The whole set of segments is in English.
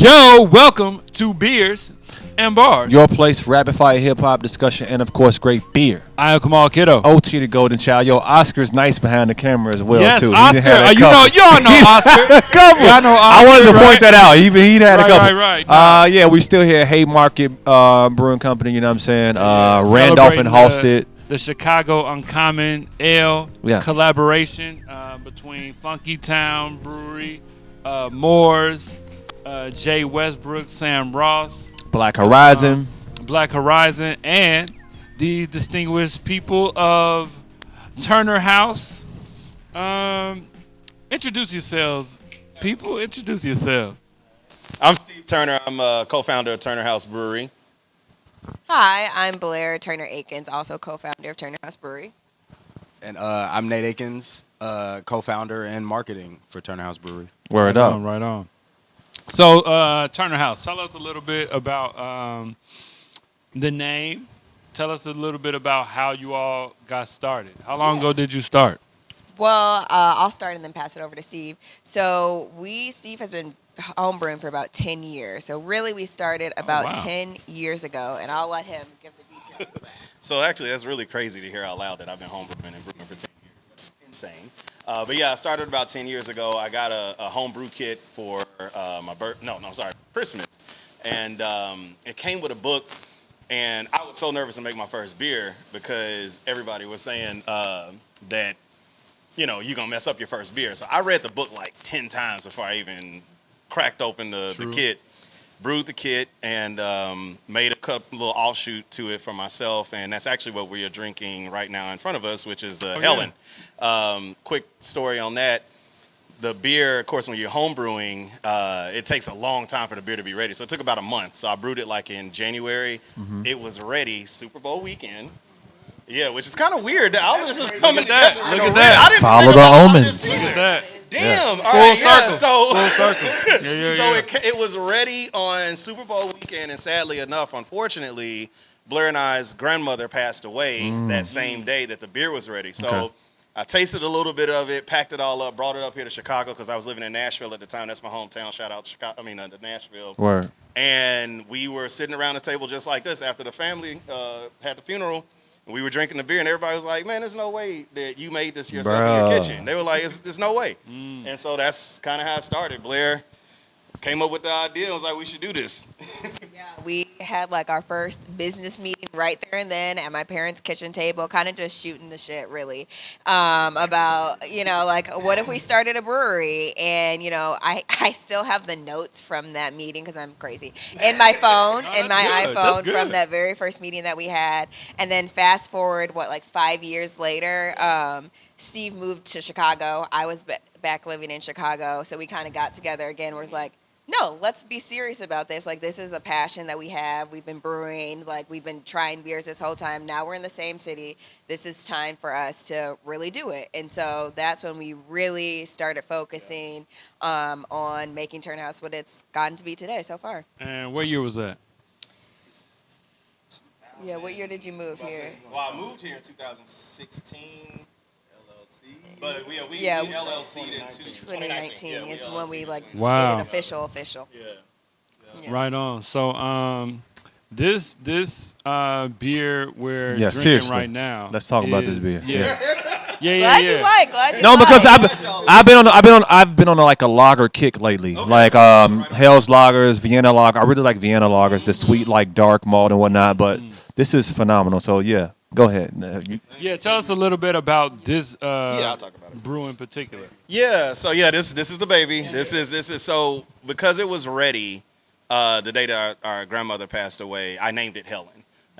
Yo, welcome to Beers and Bars. Your place for rapid fire hip hop discussion and of course great beer. I am Kamal Kiddo. OT the Golden Child. Yo, Oscar's nice behind the camera as well yes, too. Oscar. Y'all know Oscar. Y'all know Oscar. I wanted to point that out. He had a couple. Right. Nah. Yeah, we still here. Haymarket Brewing Company. You know what I'm saying? Randolph and Halstead. The Chicago Uncommon Ale collaboration between Funky Town Brewery, Moore's, Jay Westbrook, Sam Ross, Black Horizon, and the distinguished people of Turner House. Introduce yourselves, people. Introduce yourselves. I'm Steve Turner. I'm a co-founder of Turner House Brewery. Hi, I'm Blair Turner Akins, also co-founder of Turner House Brewery. And I'm Nate Akins, co-founder and marketing for Turner House Brewery. Word up. Right on. So, Turner House, tell us a little bit about the name. Tell us a little bit about how you all got started. How long ago did you start? Well, I'll start and then pass it over to Steve. So Steve has been homebrewing for about 10 years. So really we started about 10 years ago, and I'll let him give the details of that. So actually, that's really crazy to hear out loud that I've been homebrewing and brewing for 10 years. That's insane. But yeah, I started about 10 years ago. I got a homebrew kit for Christmas. And it came with a book. And I was so nervous to make my first beer because everybody was saying that, you're going to mess up your first beer. So I read the book like 10 times before I even cracked open the kit, brewed the kit, and made a little offshoot to it for myself. And that's actually what we are drinking right now in front of us, which is the Helen. Quick story on that. The beer, of course, when you're home brewing, it takes a long time for the beer to be ready. So it took about a month. So I brewed it like in January. Mm-hmm. It was ready Super Bowl weekend. Yeah, which is kind of weird. All this is coming together. Look at that. I didn't Follow the omens. Look at that. Damn. Yeah. All right, circle. So, Full circle. So it was ready on Super Bowl weekend, and sadly enough, unfortunately, Blair and I's grandmother passed away that same day that the beer was ready. So I tasted a little bit of it, packed it all up, brought it up here to Chicago because I was living in Nashville at the time. That's my hometown. Shout out to Nashville. Word. And we were sitting around the table just like this after the family had the funeral. We were drinking the beer, and everybody was like, man, there's no way that you made this yourself in your kitchen. They were like, there's no way. And so that's kind of how it started. Blair came up with the idea and was like, we should do this. Yeah, we had like our first business meeting right there and then at my parents' kitchen table, kind of just shooting the shit, really, about, like, what if we started a brewery? And, I still have the notes from that meeting because I'm crazy in my phone, iPhone from that very first meeting that we had. And then fast forward, 5 years later, Steve moved to Chicago. I was back living in Chicago. So we kind of got together again. Where it's like, no, let's be serious about this. Like, this is a passion that we have. We've been brewing. Like, we've been trying beers this whole time. Now we're in the same city. This is time for us to really do it. And so that's when we really started focusing on making Turn House what it's gotten to be today so far. And what year was that? Yeah, what year did you move here? Well, I moved here in 2016. But we LLC'd in 2019 is when we did wow. an official. Yeah. Right on. So this beer we're drinking seriously. right now. Let's talk about this beer. Yeah. Glad you like. No, because I've been on like a lager kick lately. Okay. Like Hell's lagers, Vienna lager. I really like Vienna lagers, the sweet like dark malt and whatnot. But this is phenomenal. So yeah. Go ahead. Tell us a little bit about this I'll talk about it. brew in particular. Yeah, so this is the baby. This is so because it was ready the day that our grandmother passed away, I named it Helen.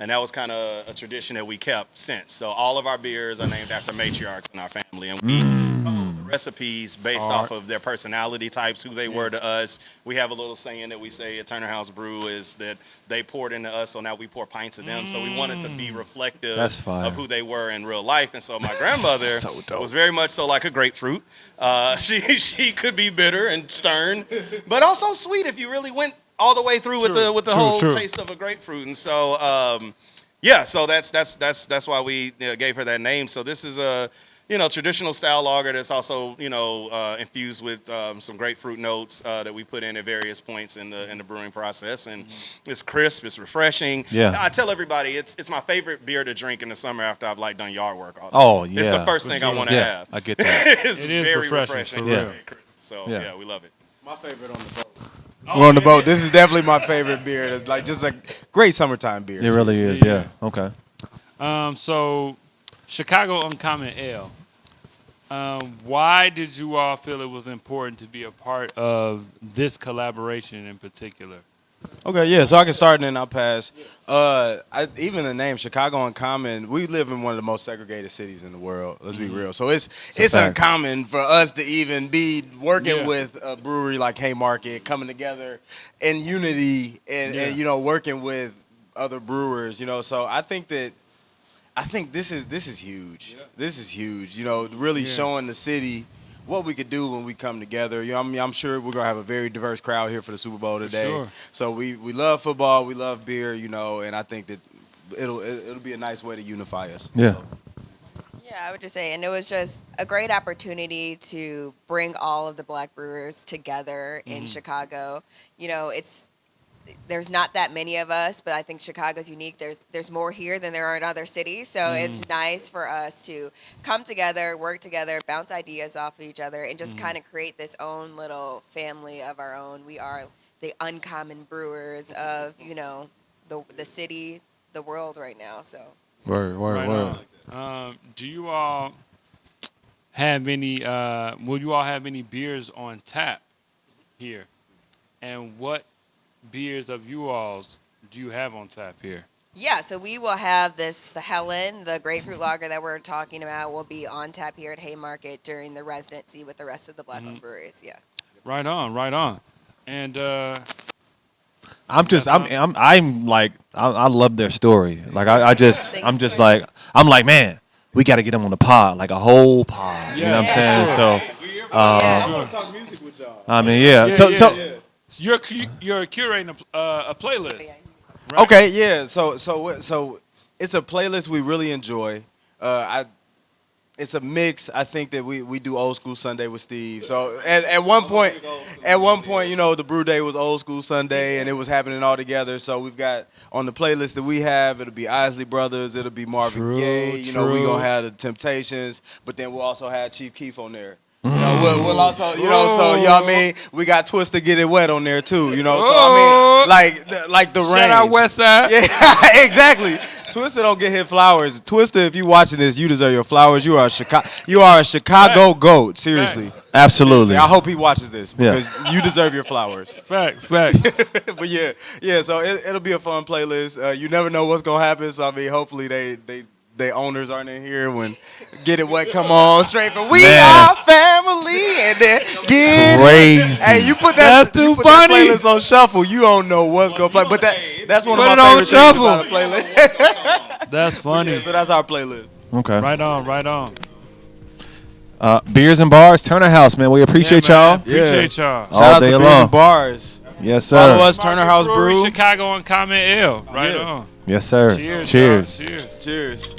And that was kind of a tradition that we kept since. So all of our beers are named after matriarchs in our family. And we follow the recipes based off of their personality types, who they were to us. We have a little saying that we say at Turner House Brew is that they poured into us, so now we pour pints of them. So we wanted to be reflective of who they were in real life. And so my grandmother was very much so like a grapefruit. She could be bitter and stern, but also sweet if you really went all the way through with the whole taste of a grapefruit. And so so that's why we gave her that name. So this is traditional style lager that's also, infused with some grapefruit notes that we put in at various points in the brewing process. And it's crisp, it's refreshing. Yeah. I tell everybody it's my favorite beer to drink in the summer after I've done yard work all day. Oh, yeah. It's the first thing I want to Yeah, have. I get that. It's It is very refreshing, for and real. very crisp. So Yeah. yeah, we love it. My favorite on the boat. We're on the boat. This is definitely my favorite beer. It's like just a great summertime beer. It really is. Yeah. Yeah. Okay. So Chicago Uncommon Ale. Why did you all feel it was important to be a part of this collaboration in particular? Okay, yeah. So I can start and then I'll pass. Even the name Chicago Uncommon. We live in one of the most segregated cities in the world. Let's be real. So it's fact. uncommon for us to even be working Yeah. with a brewery like Haymarket, coming together in unity and working with other brewers. So I think this is huge. Yeah. This is huge. Really showing the city what we could do when we come together. I'm sure we're gonna have a very diverse crowd here for the Super Bowl today. Sure. So we love football, we love beer, and I think that it'll be a nice way to unify us. Yeah. So. Yeah, I would just say, and it was just a great opportunity to bring all of the black brewers together in Chicago. There's not that many of us, but I think Chicago's unique. There's more here than there are in other cities, so it's nice for us to come together, work together, bounce ideas off of each other, and just kind of create this own little family of our own. We are the uncommon brewers of the city, the world right now. So Word. Right on. Do you all have any? Will you all have any beers on tap here? And what beers of you all's do you have on tap here? yeah, so we will have the Helen, the grapefruit lager that we're talking about, will be on tap here at Haymarket during the residency with the rest of the black-owned breweries. Yeah. Right on. And I love their story. Like I'm like, man, we got to get them on the pod, like a whole pod. You know what I'm saying? sure. So, I want to talk music with y'all. I mean, yeah. So you're curating a playlist. Yeah. Right? Okay, yeah. So it's a playlist we really enjoy. It's a mix. I think that we do old school Sunday with Steve. So at one point, the brew day was old school Sunday, and it was happening all together. So we've got on the playlist that we have, it'll be Isley Brothers, it'll be Marvin Gaye. We gonna have the Temptations, but then we'll also have Chief Keef on there. We'll also, so what I mean, we got Twista Get It Wet on there too, so I mean, like the range. Shout out West Side. Yeah, exactly. Twista don't get his flowers. Twista, if you watching this, you deserve your flowers. You are a Chicago goat. Seriously, absolutely. I hope he watches this because you deserve your flowers. Facts. But yeah. So it'll be a fun playlist. You never know what's gonna happen. So I mean, hopefully they owners aren't in here when Get It Wet come on straight from We Are Family and then Get It. Hey, you put that playlist on shuffle, you don't know what's gonna play. But that's one of my favorite things about the playlist. That's funny. So that's our playlist. Okay. Right on. Beers and Bars, Turner House, man. We appreciate y'all. Appreciate y'all. All Shout out day to Beers long. and Bars. Yes, sir. Follow us, Turner House Brewery, Brew. Chicago Uncommon Ale. Right Yeah. on. Yes, sir. Cheers. Cheers. Cheers. Cheers.